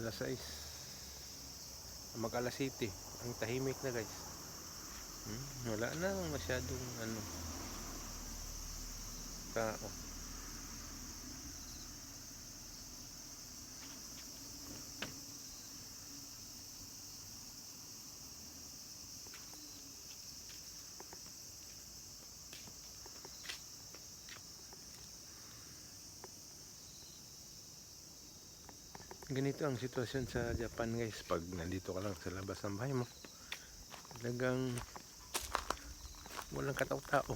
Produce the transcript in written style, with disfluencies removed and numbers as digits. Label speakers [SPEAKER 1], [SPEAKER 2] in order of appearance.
[SPEAKER 1] alas 6, mag alas 7, ang tahimik na guys. Wala na masyadong tao. Ganito ang sitwasyon sa Japan guys, pag nandito ka lang sa labas ng bahay mo, talagang walang katao-tao.